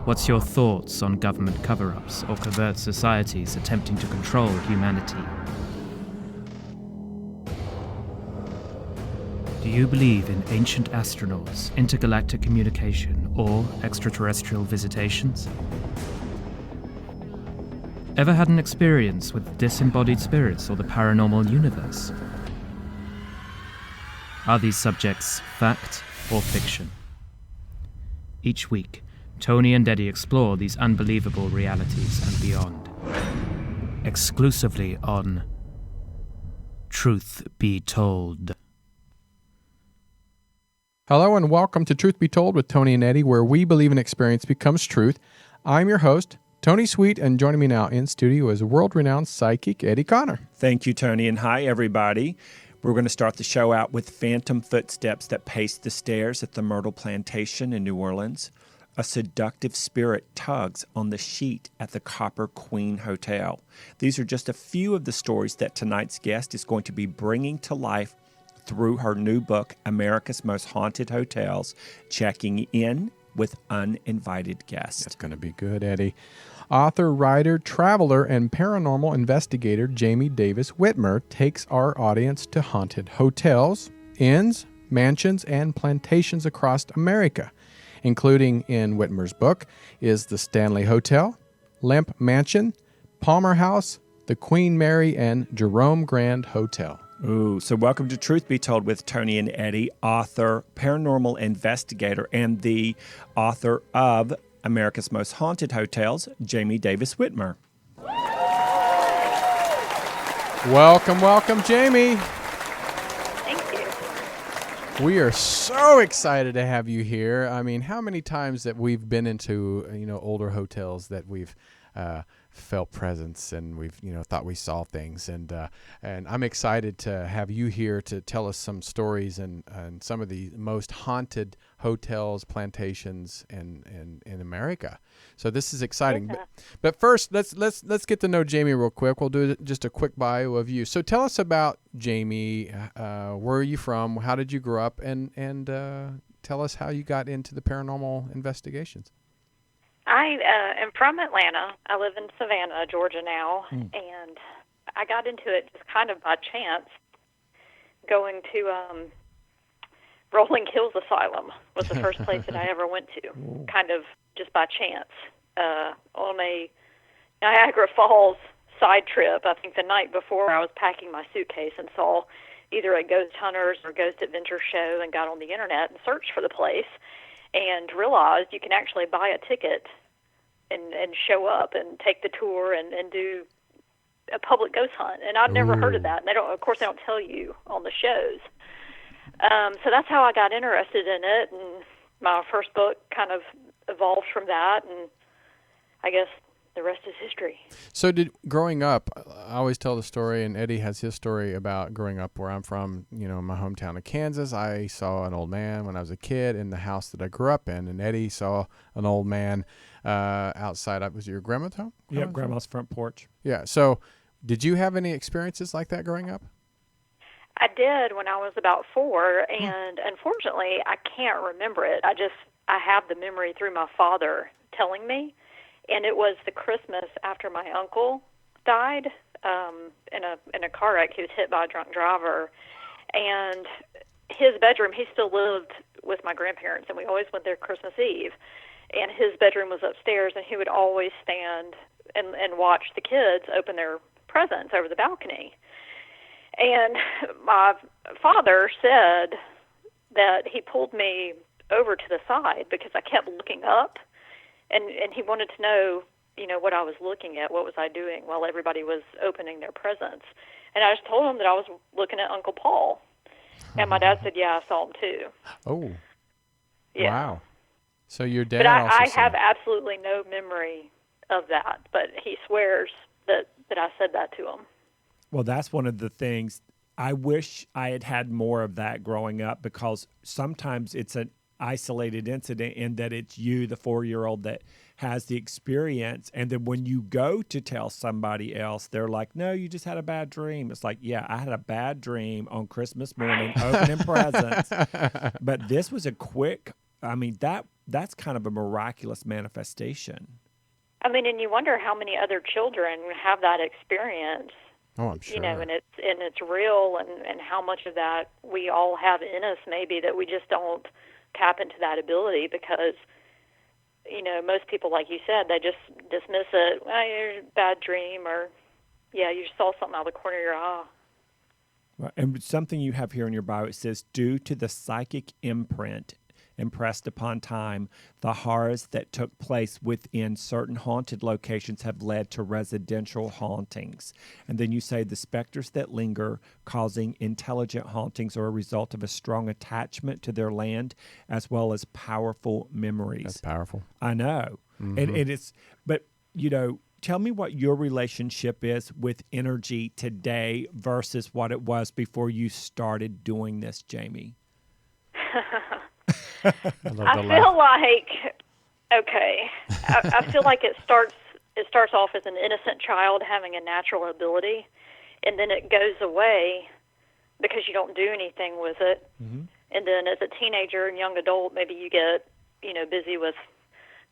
What's your thoughts on government cover-ups or covert societies attempting to control humanity? Do you believe in ancient astronauts, intergalactic communication, or extraterrestrial visitations? Ever had an experience with disembodied spirits or the paranormal universe? Are these subjects fact or fiction? Each week, Tony and Eddie explore these unbelievable realities and beyond. Exclusively on Truth Be Told. Hello and welcome to Truth Be Told with Tony and Eddie, where we believe an experience becomes truth. I'm your host, Tony Sweet, and joining me now in studio is world-renowned psychic Eddie Connor. Thank you, Tony, and hi, everybody. We're going to start the show out with phantom footsteps that pace the stairs at the Myrtle Plantation in New Orleans. A seductive spirit tugs on the sheet at the Copper Queen Hotel. These are just a few of the stories that tonight's guest is going to be bringing to life through her new book, America's Most Haunted Hotels, checking in with uninvited guests. It's going to be good, Eddie. Author, writer, traveler, and paranormal investigator Jamie Davis Whitmer takes our audience to haunted hotels, inns, mansions, and plantations across America. Including in Whitmer's book is the Stanley Hotel, Lemp Mansion, Palmer House, the Queen Mary, and Jerome Grand Hotel. Ooh, so welcome to Truth Be Told with Tony and Eddie, author, paranormal investigator, and the author of America's Most Haunted Hotels, Jamie Davis Whitmer. Welcome, Jamie. Thank you. We are so excited to have you here. I mean, how many times that we've been into, older hotels that we've felt presence and we've, thought we saw things. And I'm excited to have you here to tell us some stories and some of the most haunted hotels, plantations in America. So this is exciting. Yeah. But first, let's get to know Jamie real quick. We'll do just a quick bio of you. So tell us about Jamie. Where are you from? How did you grow up? And tell us how you got into the paranormal investigations. I am from Atlanta. I live in Savannah, Georgia now, and I got into it just kind of by chance. Going to Rolling Hills Asylum was the first place that I ever went to, kind of just by chance. On a Niagara Falls side trip, I think the night before I was packing my suitcase and saw either a Ghost Hunters or Ghost Adventure show and got on the internet and searched for the place and realized you can actually buy a ticket and show up and take the tour and do a public ghost hunt. And I'd never heard of that. And they don't tell you on the shows. So that's how I got interested in it. And my first book kind of evolved from that. And I guess the rest is history. So growing up, I always tell the story, and Eddie has his story about growing up where I'm from, my hometown of Kansas. I saw an old man when I was a kid in the house that I grew up in, and Eddie saw an old man outside. Was it your grandma's home? Yeah, grandma's front porch. Yeah. So did you have any experiences like that growing up? I did when I was about 4, and unfortunately, I can't remember it. I have the memory through my father telling me. And it was the Christmas after my uncle died in a car wreck. He was hit by a drunk driver. And his bedroom, he still lived with my grandparents, and we always went there Christmas Eve. And his bedroom was upstairs, and he would always stand and watch the kids open their presents over the balcony. And my father said that he pulled me over to the side because I kept looking up. And he wanted to know, what I was looking at, what was I doing while everybody was opening their presents. And I just told him that I was looking at Uncle Paul. And my dad said, yeah, I saw him too. Oh. Yeah. Wow. So your dad But I saw have him. absolutely no memory of that. But he swears that I said that to him. Well, that's one of the things. I wish I had had more of that growing up, because sometimes it's an isolated incident in that it's you, the 4-year-old, that has the experience. And then when you go to tell somebody else, they're like, no, you just had a bad dream. It's like, yeah, I had a bad dream on Christmas morning opening presents. But this was a quick, that that's kind of a miraculous manifestation. I mean, and you wonder how many other children have that experience. Oh, I'm sure. And it's real, and how much of that we all have in us, maybe, that we just don't tap into that ability because, most people, like you said, they just dismiss it. Well, you're a bad dream, or, you saw something out of the corner of your eye. Right. And something you have here in your bio, it says, due to the psychic imprint impressed upon time, the horrors that took place within certain haunted locations have led to residential hauntings. And then you say the specters that linger, causing intelligent hauntings, are a result of a strong attachment to their land as well as powerful memories. That's powerful. I know. And it's, but, tell me what your relationship is with energy today versus what it was before you started doing this, Jamie. I feel like, I feel like it starts off as an innocent child having a natural ability, and then it goes away because you don't do anything with it. Mm-hmm. And then as a teenager and young adult, maybe you get, busy with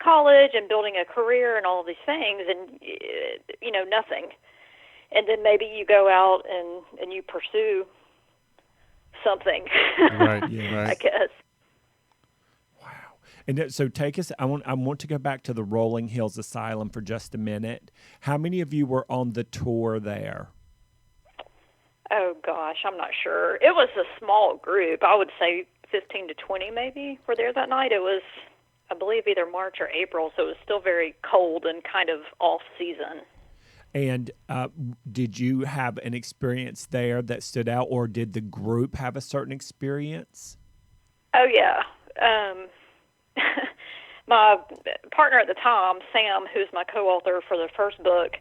college and building a career and all of these things, and, nothing. And then maybe you go out and you pursue something, right. I guess. And so take us, I want to go back to the Rolling Hills Asylum for just a minute. How many of you were on the tour there? Oh, gosh, I'm not sure. It was a small group. I would say 15 to 20 maybe were there that night. It was, I believe, either March or April, so it was still very cold and kind of off-season. And did you have an experience there that stood out, or did the group have a certain experience? Oh, yeah. My partner at the time, Sam, who's my co-author for the first book,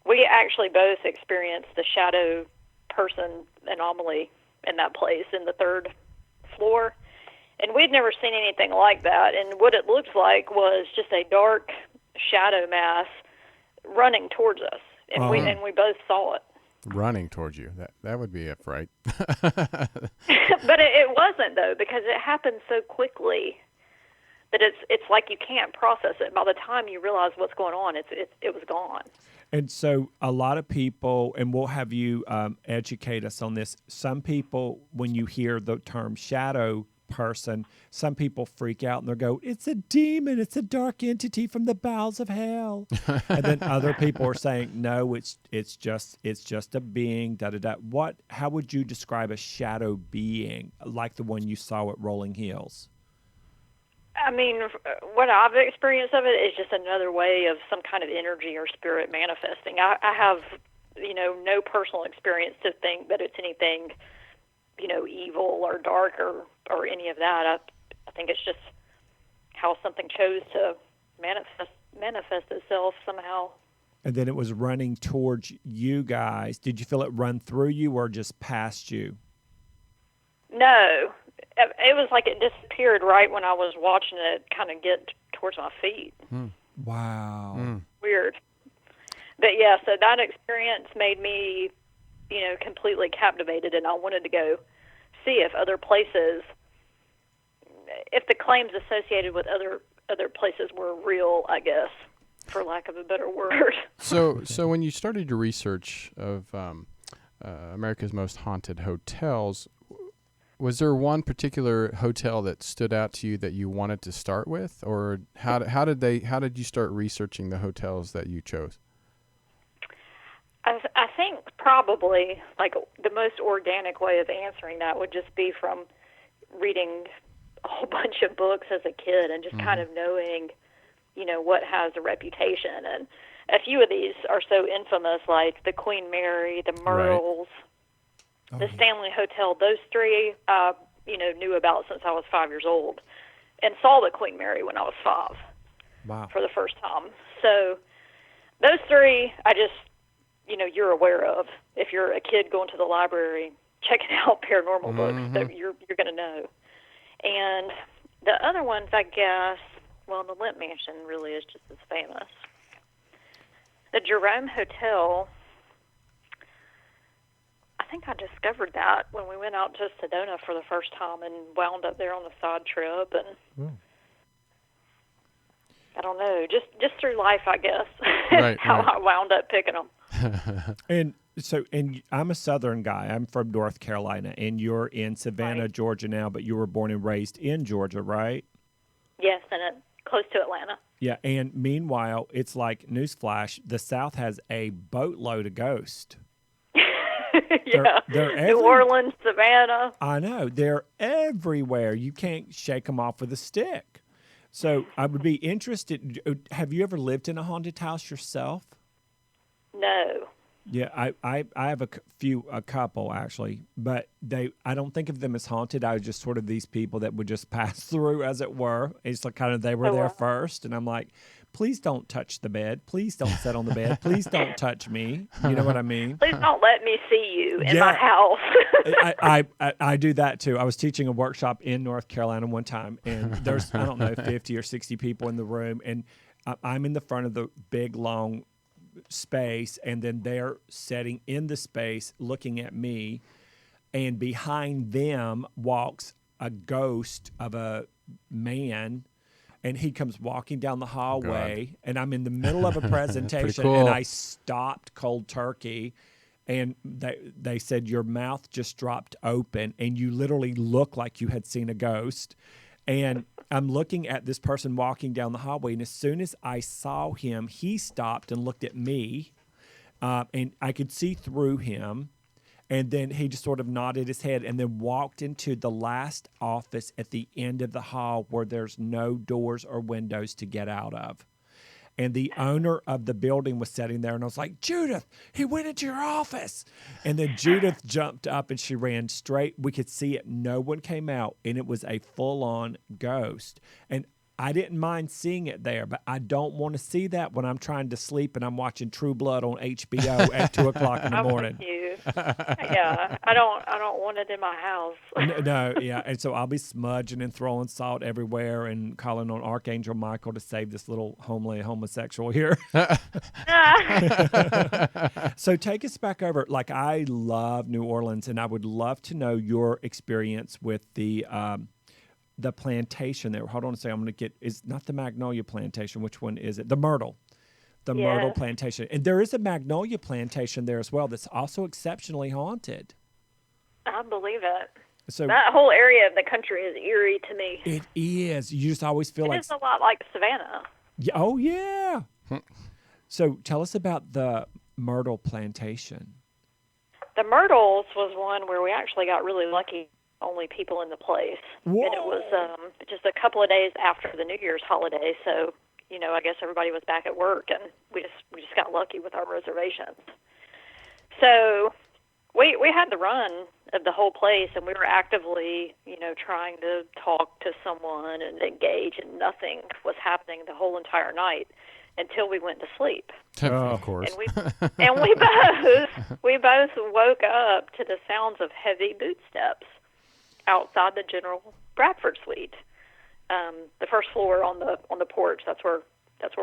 we actually both experienced the shadow person anomaly in that place in the third floor. And we'd never seen anything like that. And what it looked like was just a dark shadow mass running towards us. And we both saw it. Running towards you. That would be a fright. But it wasn't, though, because it happened so quickly that it's like you can't process it. By the time you realize what's going on, it was gone. And so a lot of people, and we'll have you educate us on this, some people, when you hear the term shadow person, some people freak out and they'll go, it's a demon, it's a dark entity from the bowels of hell. And then other people are saying, no, it's just a being, how would you describe a shadow being like the one you saw at Rolling Hills? I mean, what I've experienced of it is just another way of some kind of energy or spirit manifesting. I have, no personal experience to think that it's anything, evil or dark or any of that. I think it's just how something chose to manifest itself somehow. And then it was running towards you guys. Did you feel it run through you or just past you? No. It was like it disappeared right when I was watching it kind of get towards my feet. Wow. Weird. But yeah, so that experience made me, completely captivated, and I wanted to go see if other places, if the claims associated with other places were real, I guess, for lack of a better word. So when you started your research of America's Most Haunted Hotels, was there one particular hotel that stood out to you that you wanted to start with, or how did you start researching the hotels that you chose? I think probably like the most organic way of answering that would just be from reading a whole bunch of books as a kid and just kind of knowing, what has a reputation. And a few of these are so infamous, like the Queen Mary, the Myrtles, the Stanley Hotel. Those three, knew about since I was 5 years old, and saw the Queen Mary when I was 5. Wow. For the first time. So those three, I just, you're aware of. If you're a kid going to the library, checking out paranormal books, that you're going to know. And the other ones, I guess, well, the Limp Mansion really is just as famous. The Jerome Hotel, I think I discovered that when we went out to Sedona for the first time and wound up there on a side trip. And I don't know, just through life, I guess. Right, How right. I wound up picking them. And I'm a Southern guy. I'm from North Carolina, and you're in Savannah, Right. Georgia now, but you were born and raised in Georgia, right? Yes, and close to Atlanta. Yeah, and meanwhile, it's like newsflash: the South has a boatload of ghosts. Yeah, they're New Orleans, Savannah. I know they're everywhere. You can't shake them off with a stick. So I would be interested. Have you ever lived in a haunted house yourself? No. Yeah, I have a couple actually, but I don't think of them as haunted. I was just sort of these people that would just pass through, as it were. It's like kind of they were Oh, there wow. first, and I'm like, please don't touch the bed. Please don't sit on the bed. Please don't touch me. You know what I mean? Please don't let me see you in Yeah. my house. I do that too. I was teaching a workshop in North Carolina one time, and there's I don't know 50 or 60 people in the room, and I'm in the front of the big long space, and then they're sitting in the space looking at me, and behind them walks a ghost of a man, and he comes walking down the hallway, and I'm in the middle of a presentation, cool. and I stopped cold turkey, and they said your mouth just dropped open, and you literally look like you had seen a ghost. And I'm looking at this person walking down the hallway, and as soon as I saw him, he stopped and looked at me, and I could see through him. And then he just sort of nodded his head and then walked into the last office at the end of the hall where there's no doors or windows to get out of. And the owner of the building was sitting there, and I was like, Judith, he went into your office. And then Judith jumped up and she ran straight. We could see it. No one came out, and it was a full-on ghost. And I didn't mind seeing it there, but I don't want to see that when I'm trying to sleep and I'm watching True Blood on HBO at 2 o'clock in the morning. I'm with you. Yeah, I don't want it in my house. No, yeah. And so I'll be smudging and throwing salt everywhere and calling on Archangel Michael to save this little homely homosexual here. So take us back over. Like, I love New Orleans, and I would love to know your experience with the plantation there. Hold on a second. I'm going to get, it's not the Magnolia Plantation. Which one is it? The Myrtle. The Myrtle Plantation. And there is a Magnolia Plantation there as well that's also exceptionally haunted. I believe it. So That whole area of the country is eerie to me. it is. You just always feel like... It's a lot like Savannah. Yeah, oh, yeah. So tell us about the Myrtle Plantation. The Myrtles was one where we actually got really lucky. Only people in the place. Whoa. And it was just a couple of days after the New Year's holiday, so I guess everybody was back at work, and we just got lucky with our reservations. So we had the run of the whole place, and we were actively trying to talk to someone and engage, and nothing was happening the whole entire night until we went to sleep. Of course. And we both woke up to the sounds of heavy boot steps outside the General Bradford suite, the first floor on the porch. That's where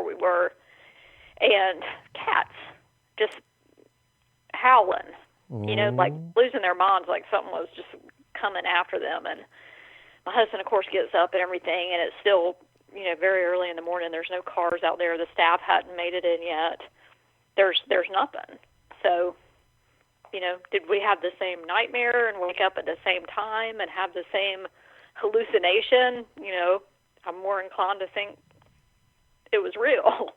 we were, and cats just howling, like losing their minds, like something was just coming after them. And my husband, of course, gets up and everything, and it's still very early in the morning. There's no cars out there. The staff hadn't made it in yet. There's nothing. So. Did we have the same nightmare and wake up at the same time and have the same hallucination? I'm more inclined to think it was real.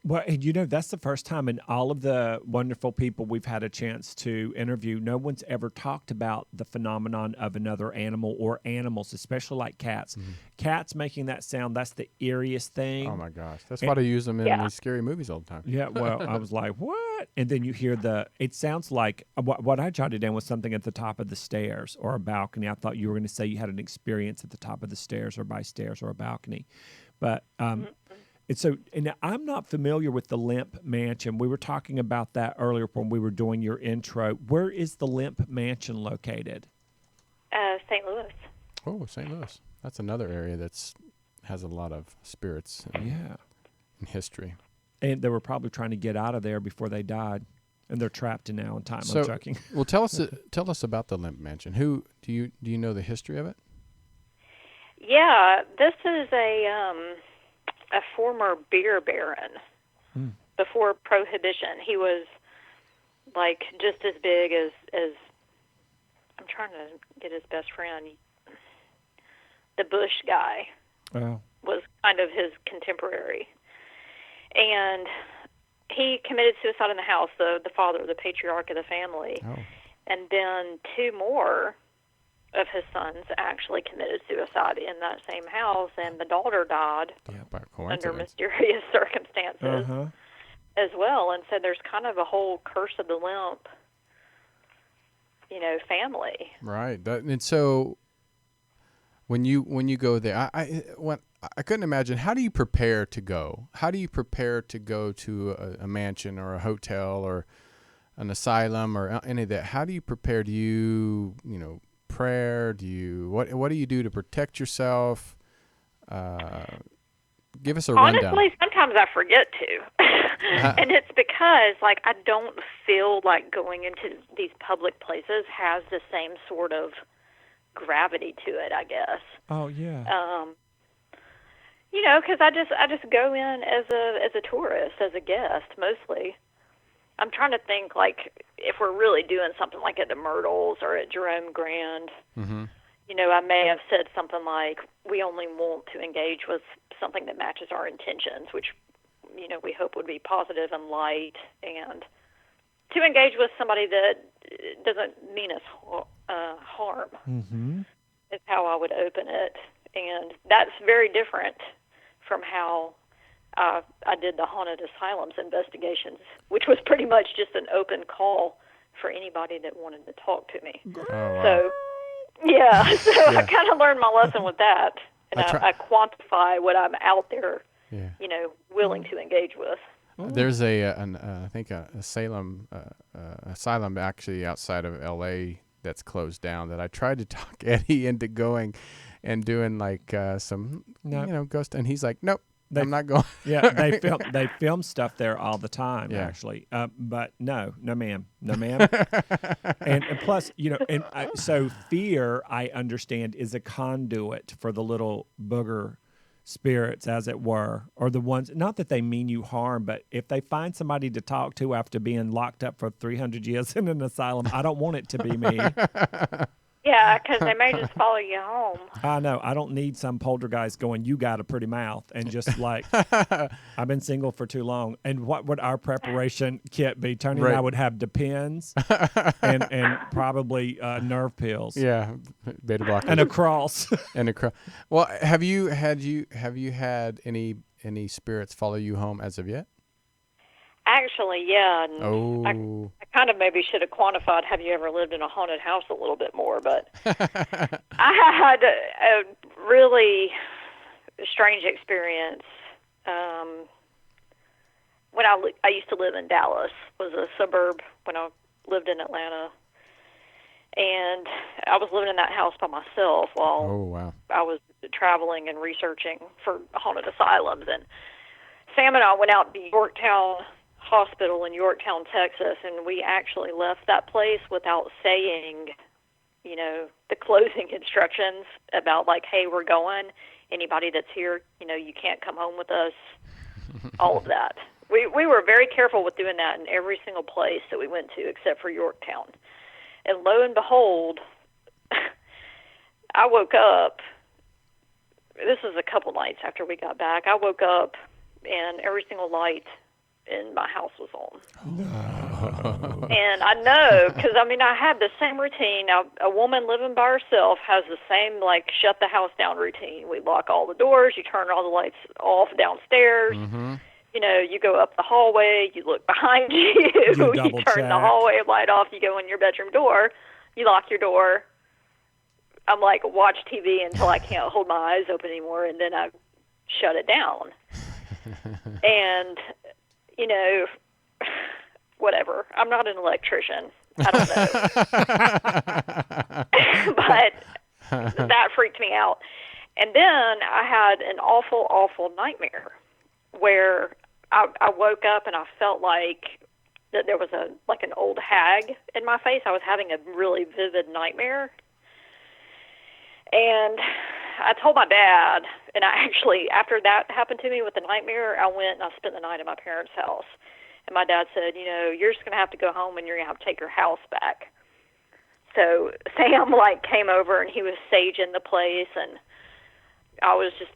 Well, and that's the first time in all of the wonderful people we've had a chance to interview, no one's ever talked about the phenomenon of another animal or animals, especially like cats. Mm-hmm. Cats making that sound, that's the eeriest thing. Oh, my gosh. That's why they use them in these scary movies all the time. Yeah, well, I was like, what? And then you hear it sounds like, what I jotted down was something at the top of the stairs or a balcony. I thought you were going to say you had an experience at the top of the stairs or by stairs or a balcony. But and I'm not familiar with the Limp Mansion. We were talking about that earlier when we were doing your intro. Where is the Limp Mansion located? St. Louis. Oh, St. Louis. That's another area has a lot of spirits and history. And they were probably trying to get out of there before they died, and they're trapped in now in time. So, I'm joking. Well, tell us about the Limp Mansion. Who do you know the history of it? Yeah, this is a a former beer baron before Prohibition. He was like just as big as I'm trying to get his best friend, the Bush guy. Oh. Was kind of his contemporary. And he committed suicide in the house, the father, the patriarch of the family. Oh. And then 2 more of his sons actually committed suicide in that same house, and the daughter died By under coincidence. mysterious circumstances Uh-huh. as well. And so there's kind of a whole curse of the limp, family. Right. And so when you go there, I couldn't imagine. How do you prepare to go? How do you prepare to go to a mansion or a hotel or an asylum or any of that? How do you prepare? Do you prayer? What do you do to protect yourself? Give us a rundown. Honestly, sometimes I forget to. And it's because, I don't feel like going into these public places has the same sort of gravity to it, I guess. Oh, yeah. Because I just go in as a tourist, as a guest, mostly. I'm trying to think, if we're really doing something like at the Myrtles or at Jerome Grand, Mm-hmm. I may have said something like, we only want to engage with something that matches our intentions, which, we hope would be positive and light, and to engage with somebody that doesn't mean us harm Mm-hmm. is how I would open it. And that's very different from how I did the haunted asylums investigations, which was pretty much just an open call for anybody that wanted to talk to me. Oh, wow. So, I kind of learned my lesson with that, and I quantify what I'm out there, willing to engage with. There's I think a Salem asylum actually outside of L.A. that's closed down that I tried to talk Eddie into going and doing some ghost, and he's like, nope. I'm not going. Yeah, they film stuff there all the time, Yeah. actually. But no, ma'am. and plus, so fear, I understand, is a conduit for the little booger spirits, as it were, or the ones, not that they mean you harm, but if they find somebody to talk to after being locked up for 300 years in an asylum, I don't want it to be me. Yeah, because they may just follow you home. I know. I don't need some poltergeist going, you got a pretty mouth, and just I've been single for too long. And what would our preparation kit be? Tony and I would have Depends and probably nerve pills. Yeah, beta blockers. And a cross. Well, have you had any spirits follow you home as of yet? Actually, yeah. And Oh. I kind of maybe should have quantified, have you ever lived in a haunted house a little bit more, but I had a really strange experience. When I used to live in Dallas, was a suburb when I lived in Atlanta, and I was living in that house by myself while Oh, wow. I was traveling and researching for haunted asylums. And Sam and I went out to Yorktown Hospital in Yorktown, Texas, and we actually left that place without saying, the closing instructions about hey, we're going. Anybody that's here, you can't come home with us. All of that. We were very careful with doing that in every single place that we went to, except for Yorktown. And lo and behold, I woke up. This was a couple nights after we got back. I woke up, and every single light in my house was on. And I know, because, I had the same routine. Now, a woman living by herself has the same, shut the house down routine. We lock all the doors. You turn all the lights off downstairs. Mm-hmm. You go up the hallway. You look behind you. You double turn check. the hallway light off. You go in your bedroom door. You lock your door. I'm watch TV until I can't hold my eyes open anymore, and then I shut it down. And whatever. I'm not an electrician. I don't know. But that freaked me out. And then I had an awful, awful nightmare where I woke up and I felt like that there was an old hag in my face. I was having a really vivid nightmare. And I told my dad, and I actually, after that happened to me with the nightmare, I went and I spent the night at my parents' house. And my dad said, you're just going to have to go home and you're going to have to take your house back. So Sam, came over and he was saging the place, and I was just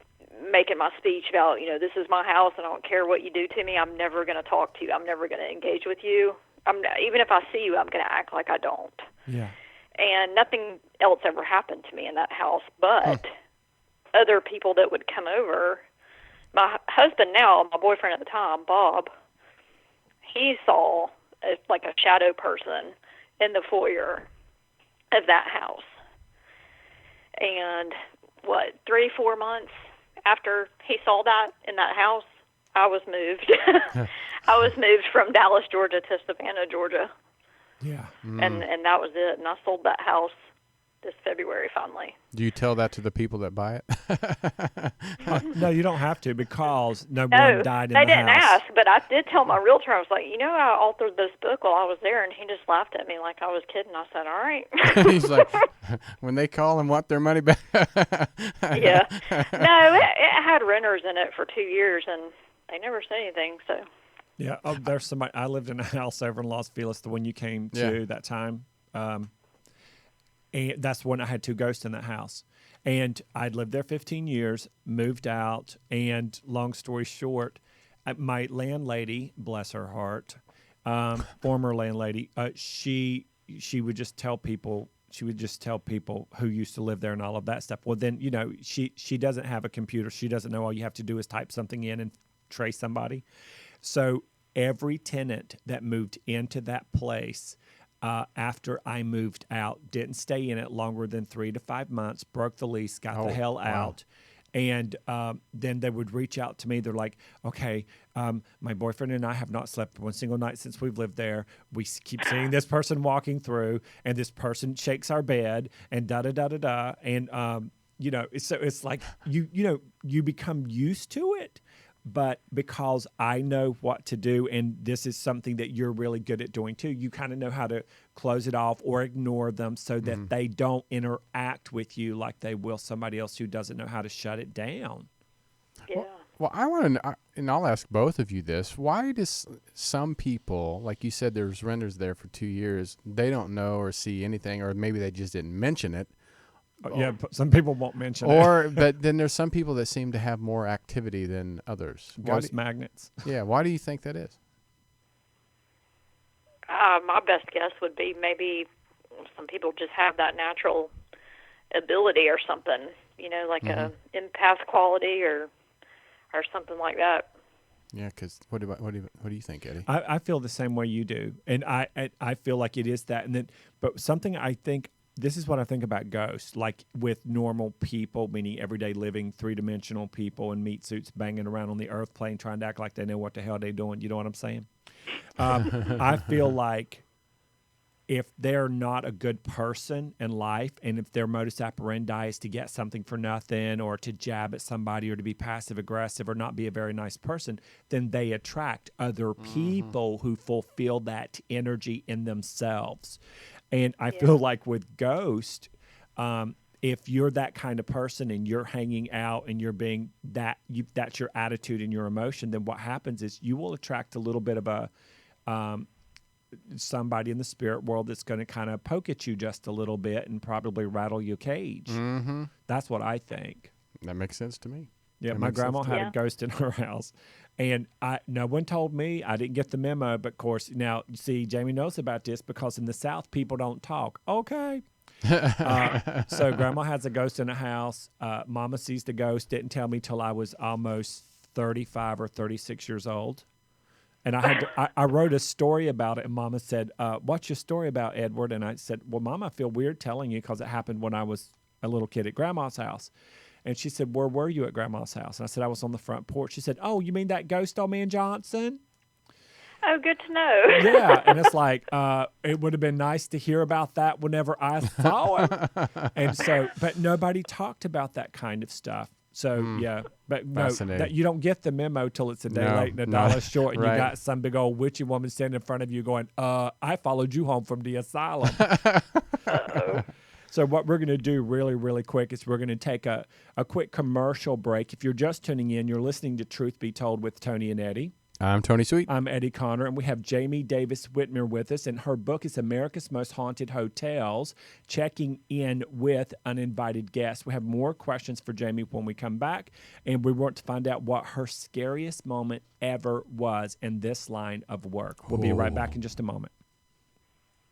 making my speech about, this is my house and I don't care what you do to me. I'm never going to talk to you. I'm never going to engage with you. Even if I see you, I'm going to act like I don't. Yeah. And nothing else ever happened to me in that house, but other people that would come over. My husband now, my boyfriend at the time, Bob, he saw a shadow person in the foyer of that house. And 3-4 months after he saw that in that house, I was moved. I was moved from Dallas, Georgia to Savannah, Georgia. Yeah. And that was it. And I sold that house this February finally. Do you tell that to the people that buy it? No, you don't have to, because no one died in the house. They didn't ask, but I did tell my realtor. I was like, I authored this book while I was there, and he just laughed at me like I was kidding. I said, all right. He's like, when they call and want their money back. Yeah. No, it had renters in it for 2 years, and they never said anything, so. Yeah. Oh, there's somebody. I lived in a house over in Los Feliz, the one you came to that time. And that's when I had 2 ghosts in that house. And I'd lived there 15 years, moved out, and long story short, my landlady, bless her heart, former landlady, she would just tell people, who used to live there and all of that stuff. Well, then, she doesn't have a computer. She doesn't know all you have to do is type something in and trace somebody. So every tenant that moved into that place after I moved out didn't stay in it longer than 3 to 5 months, broke the lease, got the hell out. And then they would reach out to me. They're like, okay, my boyfriend and I have not slept one single night since we've lived there. We keep seeing this person walking through, and this person shakes our bed, and da-da-da-da-da. And, it's like you become used to it. But because I know what to do, and this is something that you're really good at doing too, you kind of know how to close it off or ignore them so that they don't interact with you like they will somebody else who doesn't know how to shut it down. Yeah. Well, I want to, and I'll ask both of you this. Why does some people, like you said, there's renters there for 2 years, they don't know or see anything, or maybe they just didn't mention it. Yeah, some people won't mention it. But then there's some people that seem to have more activity than others. Ghost magnets. Yeah, why do you think that is? My best guess would be maybe some people just have that natural ability or something, like a empath quality or something like that. Yeah, because what do you think, Eddie? I feel the same way you do, and I feel like it is that, and then but something I think. This is what I think about ghosts, like with normal people, meaning everyday living, 3-dimensional people in meat suits banging around on the earth plane trying to act like they know what the hell they're doing. You know what I'm saying? I feel like if they're not a good person in life, and if their modus operandi is to get something for nothing or to jab at somebody or to be passive-aggressive or not be a very nice person, then they attract other people who fulfill that energy in themselves. And I feel like with ghost, if you're that kind of person and you're hanging out and you're being that's your attitude and your emotion, then what happens is you will attract a little bit of a somebody in the spirit world that's going to kind of poke at you just a little bit and probably rattle your cage. Mm-hmm. That's what I think. That makes sense to me. Yeah, my grandma had a ghost in her house, and no one told me. I didn't get the memo, but of course, now, see, Jamie knows about this because in the South, people don't talk. Okay. So grandma has a ghost in the house. Mama sees the ghost, didn't tell me till I was almost 35 or 36 years old. And I wrote a story about it, and Mama said, what's your story about, Edward? And I said, well, Mama, I feel weird telling you because it happened when I was a little kid at Grandma's house. And she said, where were you at Grandma's house? And I said, I was on the front porch. She said, oh, you mean that ghost old man Johnson? Oh, good to know. Yeah, and it's like, it would have been nice to hear about that whenever I saw him. And so, but nobody talked about that kind of stuff. So, yeah, but no, that you don't get the memo till it's a day late and $1 short, and you got some big old witchy woman standing in front of you going, I followed you home from the asylum. Uh-oh. So what we're going to do really, really quick is we're going to take a quick commercial break. If you're just tuning in, you're listening to Truth Be Told with Tony and Eddie. I'm Tony Sweet. I'm Eddie Connor, and we have Jamie Davis Whitmer with us, and her book is America's Most Haunted Hotels, Checking In with Uninvited Guests. We have more questions for Jamie when we come back, and we want to find out what her scariest moment ever was in this line of work. We'll be right back in just a moment.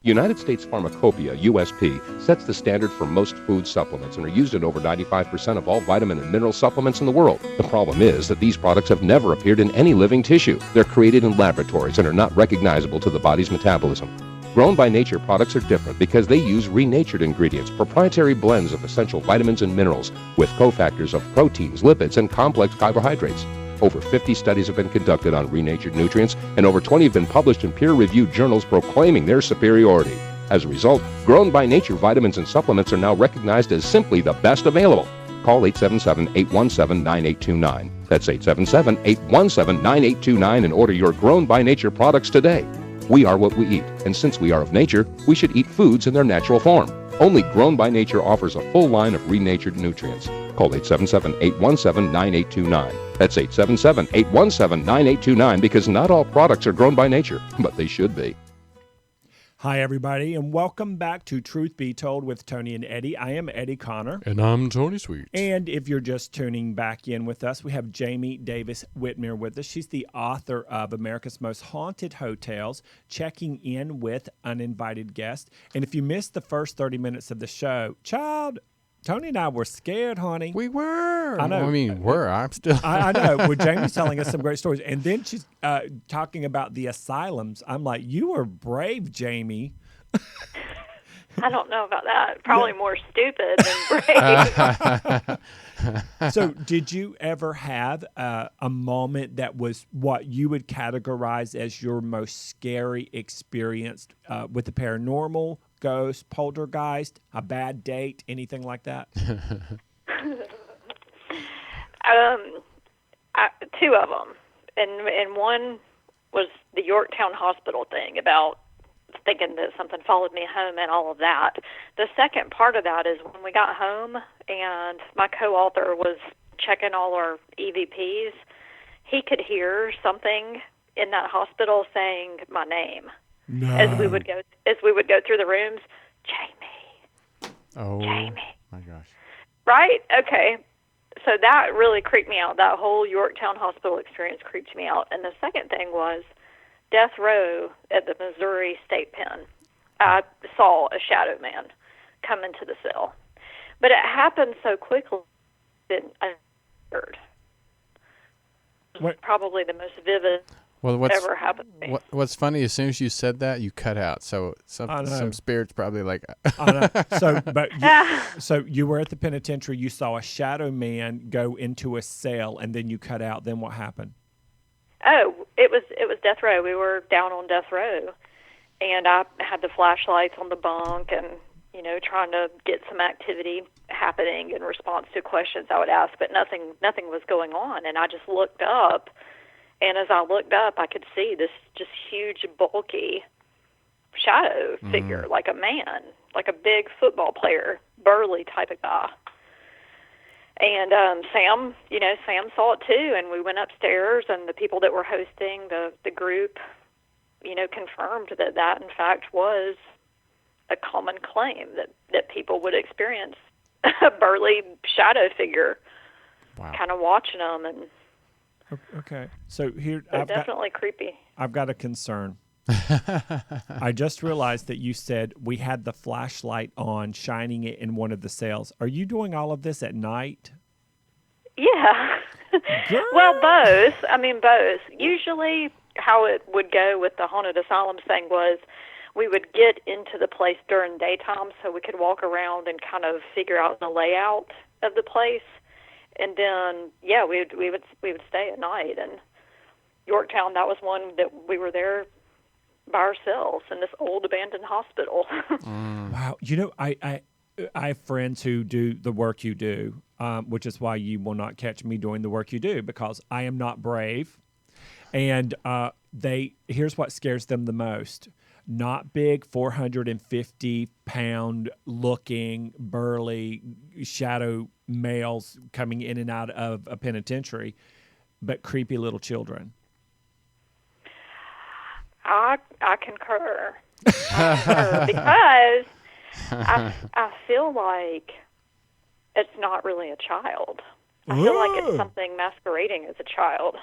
United States Pharmacopoeia, USP, sets the standard for most food supplements and are used in over 95% of all vitamin and mineral supplements in the world. The problem is that these products have never appeared in any living tissue. They're created in laboratories and are not recognizable to the body's metabolism. Grown by Nature products are different because they use renatured ingredients, proprietary blends of essential vitamins and minerals, with cofactors of proteins, lipids, and complex carbohydrates. Over 50 studies have been conducted on renatured nutrients, and over 20 have been published in peer-reviewed journals proclaiming their superiority. As a result, Grown by Nature vitamins and supplements are now recognized as simply the best available. Call 877-817-9829. That's 877-817-9829 and order your Grown by Nature products today. We are what we eat, and since we are of nature, we should eat foods in their natural form. Only Grown by Nature offers a full line of renatured nutrients. Call 877-817-9829. That's 877-817-9829 because not all products are grown by nature, but they should be. Hi, everybody, and welcome back to Truth Be Told with Tony and Eddie. I am Eddie Connor. And I'm Tony Sweet. And if you're just tuning back in with us, we have Jamie Davis Whitmer with us. She's the author of America's Most Haunted Hotels, Checking In with Uninvited Guests. And if you missed the first 30 minutes of the show, Tony and I were scared, honey. We were. I know. I'm still. I know. Well, Jamie's telling us some great stories. And then she's talking about the asylums. I'm like, you were brave, Jamie. I don't know about that. Probably more stupid than brave. So did you ever have a moment that was what you would categorize as your most scary experience with the paranormal, ghost, poltergeist, a bad date, anything like that? Two of them. And one was the Yorktown Hospital thing about thinking that something followed me home and all of that. The second part of that is when we got home and my co-author was checking all our EVPs, he could hear something in that hospital saying my name. No. As we would go through the rooms. Jamie. Oh, Jamie. my gosh. Right? Okay. So that really creeped me out. That whole Yorktown Hospital experience creeped me out. And the second thing was death row at the Missouri State Pen. I saw a shadow man come into the cell. But it happened so quickly that I heard. It was probably the most vivid ever happened to me. What's funny, as soon as you said that, you cut out. So some spirits probably like. I know. So you were at the penitentiary. You saw a shadow man go into a cell, and then you cut out. Then what happened? Oh, it was death row. We were down on death row, and I had the flashlights on the bunk, and trying to get some activity happening in response to questions I would ask, but nothing was going on. And I just looked up, and as I looked up, I could see this just huge, bulky shadow figure, like a man, like a big football player, burly type of guy. And Sam saw it too, and we went upstairs, and the people that were hosting the group, confirmed that in fact was a common claim that people would experience a burly shadow figure, kind of watching them, and okay. So here, definitely creepy. I've got a concern. I just realized that you said we had the flashlight on, shining it in one of the cells. Are you doing all of this at night? Yeah. Well, both. Both. Usually how it would go with the haunted asylums thing was we would get into the place during daytime so we could walk around and kind of figure out the layout of the place. And then, we would stay at night. And Yorktown, that was one that we were there by ourselves in this old abandoned hospital. Wow. I have friends who do the work you do, which is why you will not catch me doing the work you do, because I am not brave. And here's what scares them the most. not big, 450-pound looking, burly, shadow males coming in and out of a penitentiary, but creepy little children. I concur. Because I feel like it's not really a child. I feel like it's something masquerading as a child.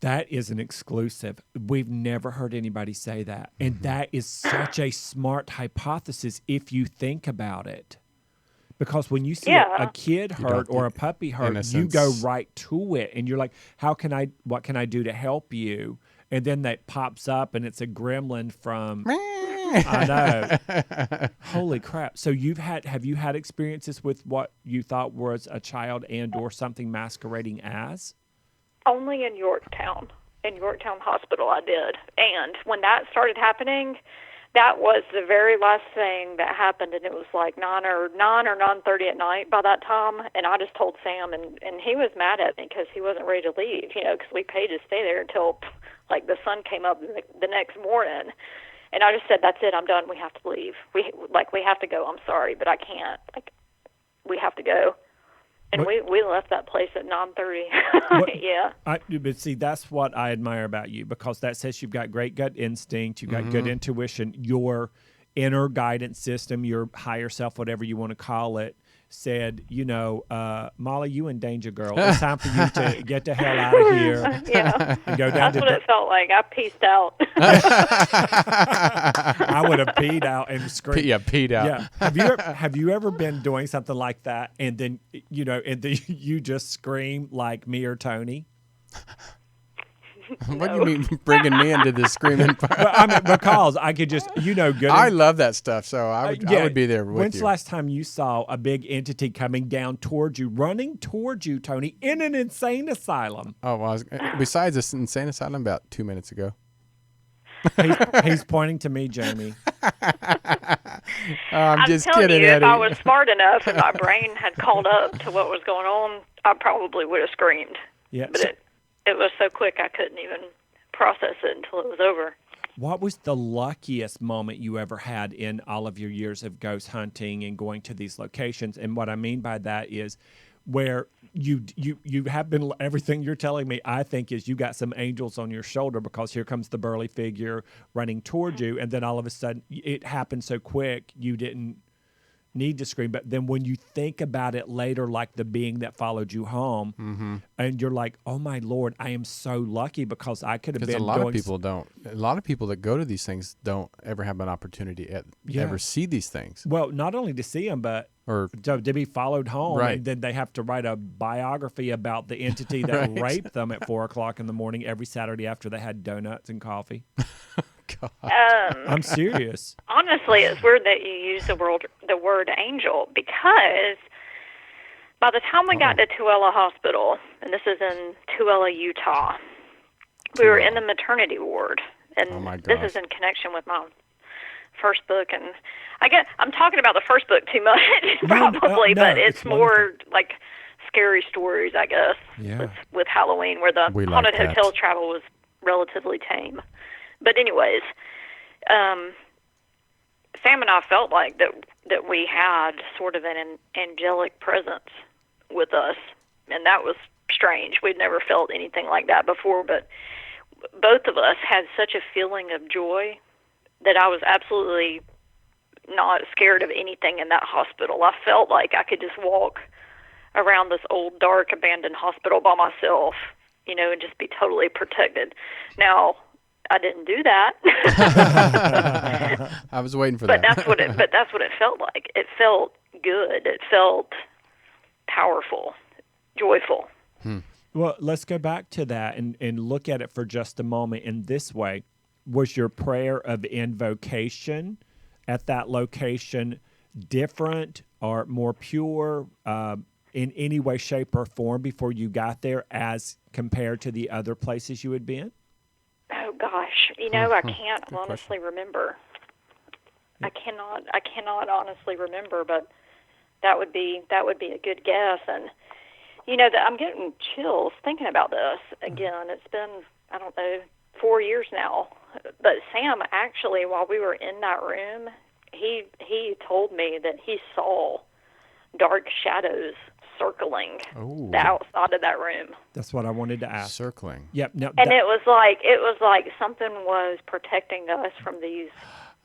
That is an exclusive. We've never heard anybody say that. And that is such a smart hypothesis if you think about it. Because when you see a kid hurt or a puppy hurt, you go right to it. And you're like, what can I do to help you? And then that pops up and it's a gremlin from... I know. Holy crap. So have you had experiences with what you thought was a child and or something masquerading as? Only in Yorktown. In Yorktown Hospital I did. And when that started happening, that was the very last thing that happened, and it was like 9 or 9:30 at night by that time. And I just told Sam, and he was mad at me because he wasn't ready to leave, because we paid to stay there until like the sun came up the next morning. And I just said, that's it, I'm done. We have to leave. We have to go. I'm sorry, but I can't. We have to go. And we left that place at 9:30. Yeah. But see, that's what I admire about you, because that says you've got great gut instinct, you've got good intuition, your inner guidance system, your higher self, whatever you want to call it, said, Molly, you in danger, girl. It's time for you to get the hell out of here. Yeah. And go down That's what it felt like. I peaced out. I would have peed out and screamed. Yeah, peed out. Yeah. Have you ever been doing something like that and then you just scream like me or Tony? What do you mean bringing me into this screaming part? Because I could just, good. I love that stuff, so I would be there with you. When's the last time you saw a big entity coming down towards you, running towards you, Tony, in an insane asylum? Oh, well, besides this insane asylum, about 2 minutes ago. He's pointing to me, Jamie. I'm just telling kidding, you, Eddie. if I was smart enough and my brain had called up to what was going on, I probably would have screamed. Yeah. But it was so quick I couldn't even process it until it was over. What was the luckiest moment you ever had in all of your years of ghost hunting and going to these locations? And what I mean by that is where you have been, everything you're telling me, I think, is you got some angels on your shoulder, because here comes the burly figure running towards you, and then all of a sudden it happened so quick you didn't need to scream. But then when you think about it later, like the being that followed you home, and you're like, oh my Lord, I am so lucky, because I could have been. Because a lot of people don't. A lot of people that go to these things don't ever have an opportunity to ever see these things. Well, not only to see them, but to be followed home, right. And then they have to write a biography about the entity that raped them at 4:00 in the morning every Saturday after they had donuts and coffee. God. I'm serious. Honestly, it's weird that you use the word angel, because by the time we got to Tooele Hospital, and this is in Tooele, Utah, we were in the maternity ward, and this is in connection with my first book. And I guess I'm talking about the first book too much, probably, but it's more like scary stories, I guess, with Halloween, where the haunted hotel travel was relatively tame. But anyways, Sam and I felt like that we had sort of an angelic presence with us, and that was strange. We'd never felt anything like that before, but both of us had such a feeling of joy that I was absolutely not scared of anything in that hospital. I felt like I could just walk around this old, dark, abandoned hospital by myself, and just be totally protected. Now, I didn't do that. I was waiting for that. But that's what it felt like. It felt good. It felt powerful, joyful. Well, let's go back to that and look at it for just a moment in this way. Was your prayer of invocation at that location different or more pure in any way, shape, or form before you got there as compared to the other places you had been? Oh gosh, I can't honestly remember. I cannot honestly remember, but that would be a good guess. And I'm getting chills thinking about this again. It's been, I don't know, 4 years now. But Sam, actually, while we were in that room, he told me that he saw dark shadows circling the outside of that room. That's what I wanted to ask. Circling. Yep. No, And it was like something was protecting us from these.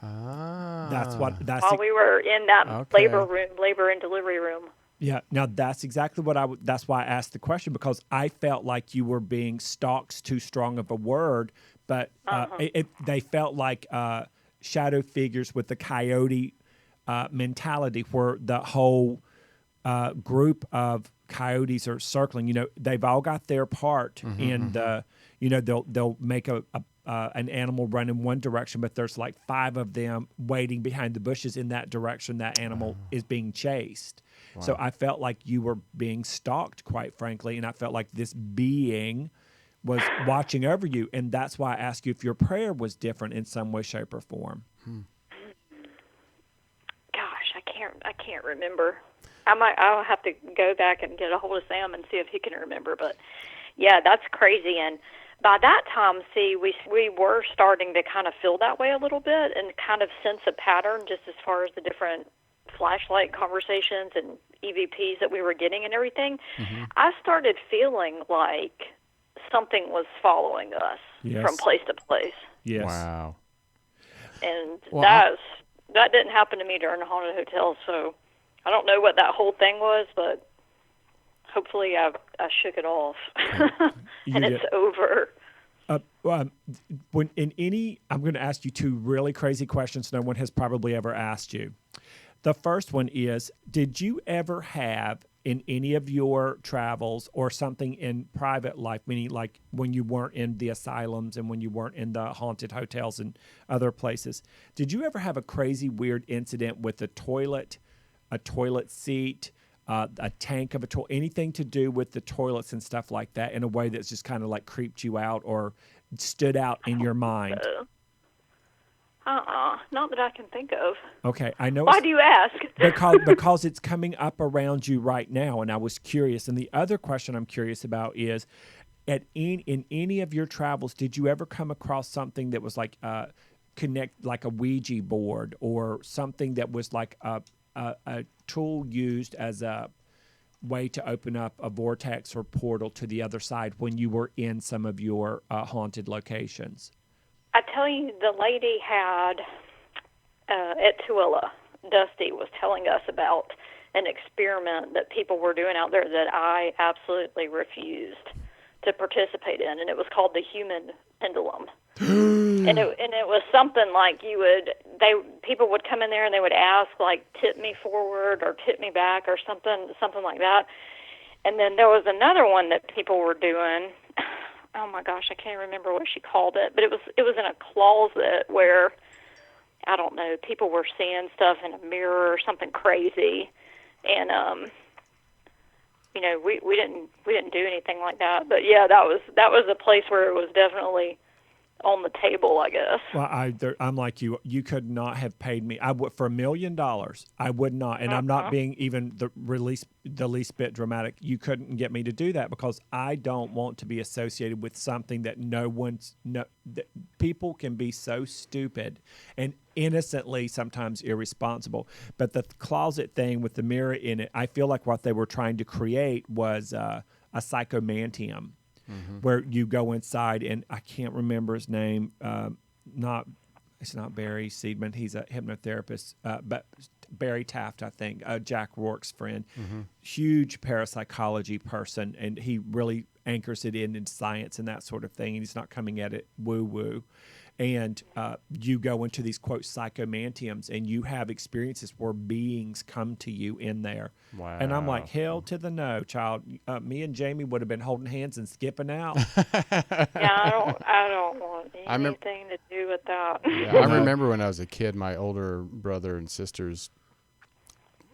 that's While we were in that labor and delivery room. Yeah. Now that's exactly what that's why I asked the question, because I felt like you were being stalked's too strong of a word, but they felt like shadow figures with the coyote mentality, where the whole group of coyotes are circling. You know, they've all got their part in the. You know, they'll make an animal run in one direction, but there's like 5 of them waiting behind the bushes in that direction. That animal is being chased. Wow. So I felt like you were being stalked, quite frankly, and I felt like this being was watching over you, and that's why I asked you if your prayer was different in some way, shape, or form. Gosh, I can't remember. I'll have to go back and get a hold of Sam and see if he can remember. But yeah, that's crazy. And by that time, see, we were starting to kind of feel that way a little bit and kind of sense a pattern just as far as the different flashlight conversations and EVPs that we were getting and everything. I started feeling like something was following us from place to place. Yes. Wow. And that didn't happen to me during the haunted hotel, so I don't know what that whole thing was, but hopefully I shook it off and it's over. I'm going to ask you 2 really crazy questions no one has probably ever asked you. The first one is, did you ever have in any of your travels or something in private life, meaning like when you weren't in the asylums and when you weren't in the haunted hotels and other places, did you ever have a crazy, weird incident with a toilet seat, a tank of a toilet, anything to do with the toilets and stuff like that in a way that's just kind of like creeped you out or stood out in your mind? Not that I can think of. Okay, I know. Why do you ask? because it's coming up around you right now, and I was curious. And the other question I'm curious about is, in any of your travels, did you ever come across something that was like like a Ouija board or something that was like a tool used as a way to open up a vortex or portal to the other side when you were in some of your haunted locations? I tell you, the lady had, at Tooele, Dusty was telling us about an experiment that people were doing out there that I absolutely refused to participate in, and it was called the human pendulum. and it was something like people would come in there and they would ask, like, tip me forward or tip me back or something like that. And then there was another one that people were doing. Oh my gosh, I can't remember what she called it, but it was in a closet where, I don't know, people were seeing stuff in a mirror or something crazy, and we didn't do anything like that. But yeah, that was a place where it was definitely on the table, I guess. Well, I'm like you. You could not have paid me. I would for $1 million. I would not, and I'm not being even the least bit dramatic. You couldn't get me to do that because I don't want to be associated with something that people can be so stupid and innocently sometimes irresponsible. But the closet thing with the mirror in it, I feel like what they were trying to create was a psychomantium. Where you go inside, and I can't remember his name. It's not Barry Seidman. He's a hypnotherapist, but Barry Taft, I think, Jack Rourke's friend. Huge parapsychology person, and he really anchors it in science and that sort of thing. And he's not coming at it woo-woo. And you go into these, quote, psychomantiums, and you have experiences where beings come to you in there. Wow. And I'm like, hell to the no, child. Me and Jamie would have been holding hands and skipping out. Yeah, I don't want anything to do with that. Yeah, I remember when I was a kid, my older brother and sisters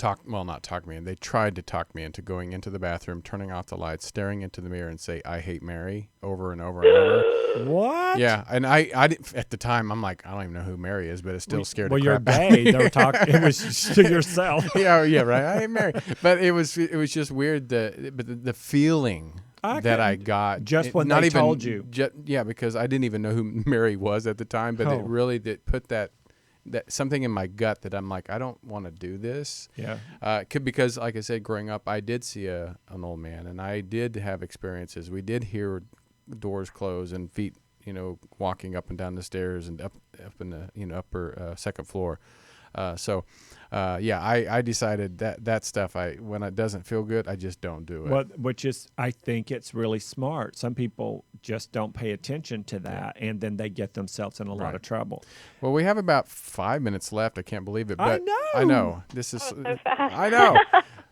they tried to talk me into going into the bathroom, turning off the lights, staring into the mirror and say, "I hate Mary," over and over and over. What? Yeah, and I didn't, at the time, I'm like, I don't even know who Mary is, but it still scared the crap out of me. They were talking. It was to yourself. Yeah, right. I hate Mary. But it was just weird, the feeling that I got just when not they even, told you. Yeah, because I didn't even know who Mary was at the time, but it really did put that something in my gut that I'm like, I don't want to do this. Yeah. Because, like I said, growing up, I did see an old man, and I did have experiences. We did hear doors close and feet, walking up and down the stairs and up in the upper second floor. I decided that stuff, when it doesn't feel good, I just don't do it. Well, which is, I think it's really smart. Some people just don't pay attention to that, and then they get themselves in a lot of trouble. Well, we have about 5 minutes left. I can't believe it. But I know. This is. so fast. I know.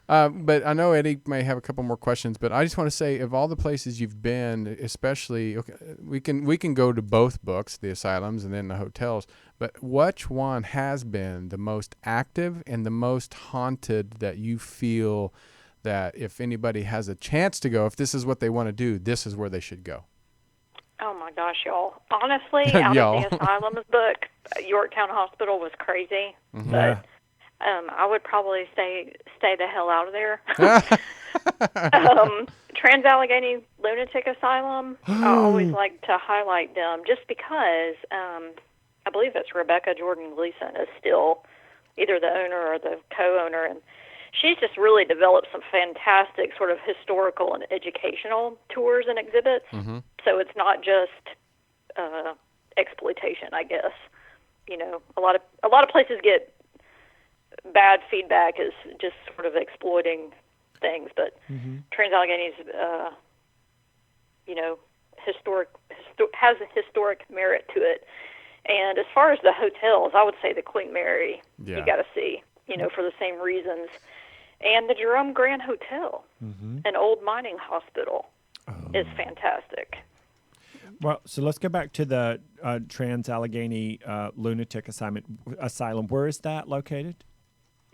But I know Eddie may have a couple more questions. But I just want to say, of all the places you've been, especially, we can go to both books, the asylums and then the hotels. But which one has been the most active and the most haunted that you feel that if anybody has a chance to go, if this is what they want to do, this is where they should go? Oh my gosh, y'all. Honestly, out of the Asylum's book, Yorktown Hospital was crazy. Mm-hmm. But I would probably stay the hell out of there. Trans-Allegheny Lunatic Asylum, I always like to highlight them just because I believe it's Rebecca Jordan Gleason is still either the owner or the co-owner, and she's just really developed some fantastic sort of historical and educational tours and exhibits. Mm-hmm. So it's not just exploitation, I guess. A lot of places get bad feedback as just sort of exploiting things, but Trans-Allegheny's, has a historic merit to it. And as far as the hotels, I would say the Queen Mary, you got to see, for the same reasons. And the Jerome Grand Hotel, an old mining hospital, is fantastic. Well, so let's go back to the Trans-Allegheny Lunatic Asylum. Where is that located?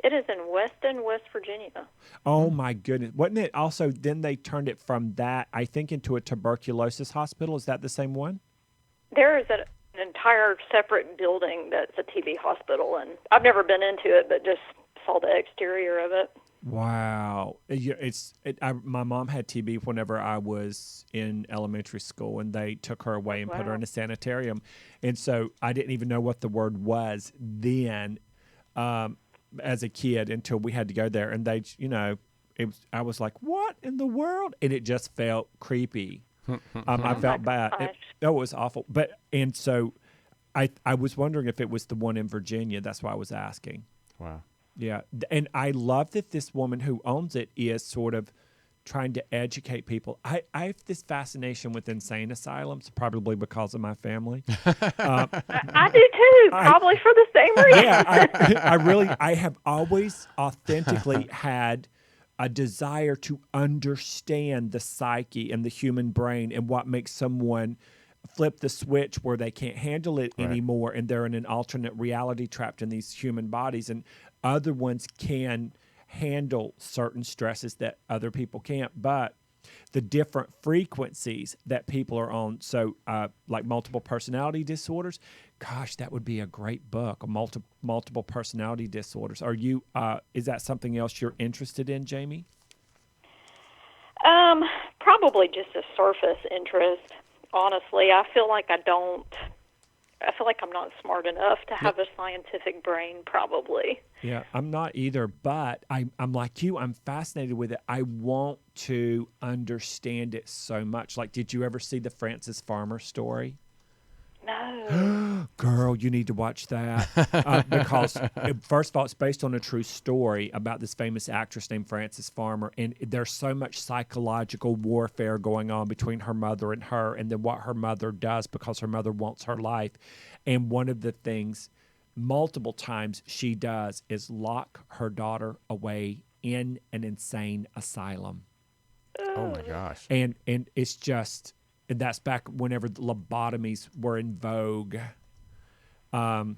It is in Weston, West Virginia. Oh, my goodness. Wasn't it also, then they turned it from that, I think, into a tuberculosis hospital? Is that the same one? There is an entire separate building that's a TB hospital, and I've never been into it, but just saw the exterior of it. Wow. My mom had TB whenever I was in elementary school, and they took her away and put her in a sanitarium. And so I didn't even know what the word was then as a kid until we had to go there. And they, I was like, what in the world? And it just felt creepy. I felt bad. It was awful. And so I was wondering if it was the one in Virginia. That's why I was asking. Wow. Yeah, and I love that this woman who owns it is sort of trying to educate people. I have this fascination with insane asylums, probably because of my family. I do too, probably for the same reason. Yeah, I have always authentically had a desire to understand the psyche and the human brain and what makes someone flip the switch where they can't handle it anymore and they're in an alternate reality trapped in these human bodies, and other ones can handle certain stresses that other people can't, but the different frequencies that people are on, so like multiple personality disorders, gosh, that would be a great book, multiple personality disorders. Are you is that something else you're interested in, Jamie? Probably just a surface interest. Honestly, I feel like I'm not smart enough to have a scientific brain, probably. Yeah, I'm not either, but I'm like you. I'm fascinated with it. I want to understand it so much. Like, did you ever see the Frances Farmer story? No. Girl, you need to watch that because, first of all, it's based on a true story about this famous actress named Frances Farmer, and there's so much psychological warfare going on between her mother and her, and then what her mother does because her mother wants her life. And one of the things multiple times she does is lock her daughter away in an insane asylum. Oh, my gosh. And it's just... And that's back whenever the lobotomies were in vogue. But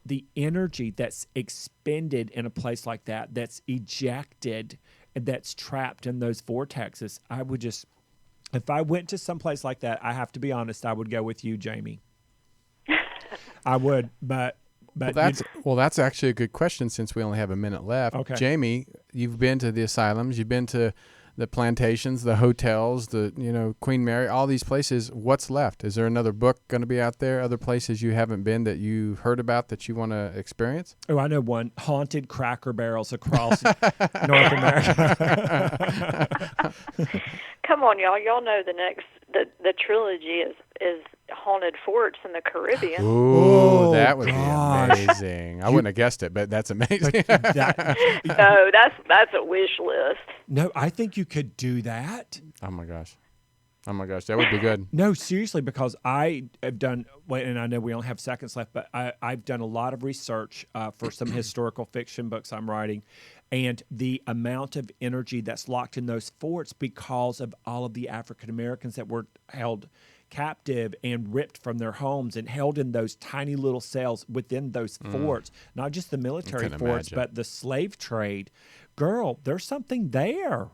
the energy that's expended in a place like that, that's ejected, that's trapped in those vortexes, I would just, if I went to some place like that, I have to be honest, I would go with you, Jamie. I would, but that's actually a good question since we only have a minute left. Okay. Jamie, you've been to the asylums, you've been to the Plantations, the hotels, the Queen Mary, all these places. What's left? Is there another book going to be out there? Other places you haven't been that you've heard about that you want to experience? Oh, I know one. Haunted Cracker Barrels across North America. Come on, y'all. Y'all know the trilogy is Haunted Forts in the Caribbean. Ooh, that would gosh. be amazing. I wouldn't have guessed it, but that's amazing. No, that's a wish list. No, I think you could do that. Oh my gosh, that would be good. No, seriously, because I have done, and I know we only have seconds left, but I've done a lot of research for some historical fiction books I'm writing, and the amount of energy that's locked in those forts because of all of the African Americans that were held captive and ripped from their homes and held in those tiny little cells within those forts, not just the military forts, but the slave trade. Girl, there's something there.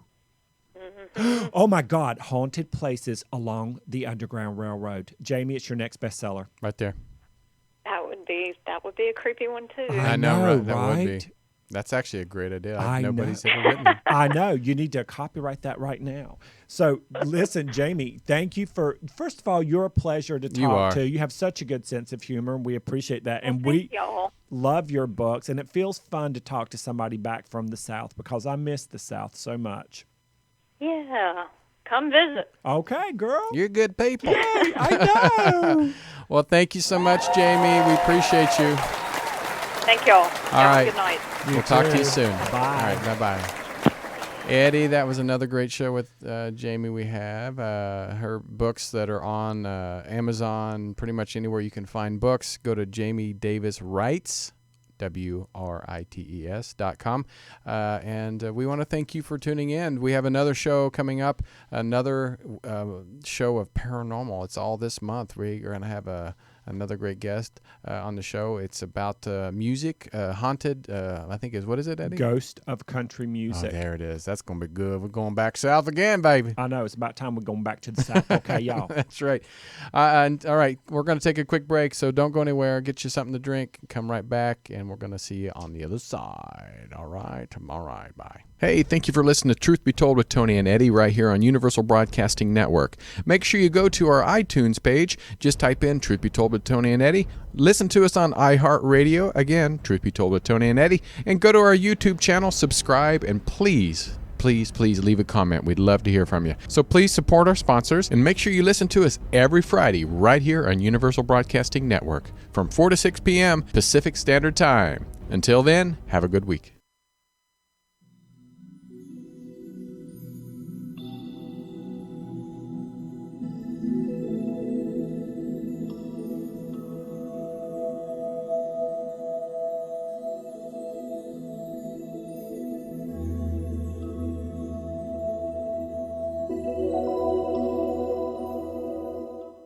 Oh my God, haunted places along the Underground Railroad. Jamie, it's your next bestseller. Right there. That would be a creepy one too. I know, right? That right? would be. That's actually a great idea. I Nobody's know. ever written them. I know. You need to copyright that right now. So listen, Jamie, thank you first of all, you're a pleasure to talk to. You have such a good sense of humor, and we appreciate that. And we y'all. love your books, and it feels fun to talk to somebody back from the South because I miss the South so much. Yeah. Come visit. Okay, girl. You're good people. Yay, I know. Well, thank you so much, Jamie. We appreciate you. Thank y'all. All Have right. a good night. We'll talk to you soon. Bye. All right, bye-bye. Eddie, that was another great show with Jamie we have. Her books that are on Amazon, pretty much anywhere you can find books. Go to Jamie Davis Writes, WRITES.com. And we want to thank you for tuning in. We have another show coming up, another show of paranormal. It's all this month. We're going to have another great guest on the show. It's about music, haunted, I think what is it, Eddie? Ghost of Country Music. Oh, there it is. That's going to be good. We're going back south again, baby. I know. It's about time we're going back to the South. Okay, y'all. That's right. And all right, we're going to take a quick break, so don't go anywhere. Get you something to drink. Come right back, and we're going to see you on the other side. All right. Bye. Hey, thank you for listening to Truth Be Told with Tony and Eddie right here on Universal Broadcasting Network. Make sure you go to our iTunes page. Just type in Truth Be Told with Tony and Eddie. Listen to us on iHeartRadio. Again, Truth Be Told with Tony and Eddie. And go to our YouTube channel, subscribe, and please leave a comment. We'd love to hear from you. So please support our sponsors and make sure you listen to us every Friday right here on Universal Broadcasting Network from 4 to 6 p.m. Pacific Standard Time. Until then, have a good week.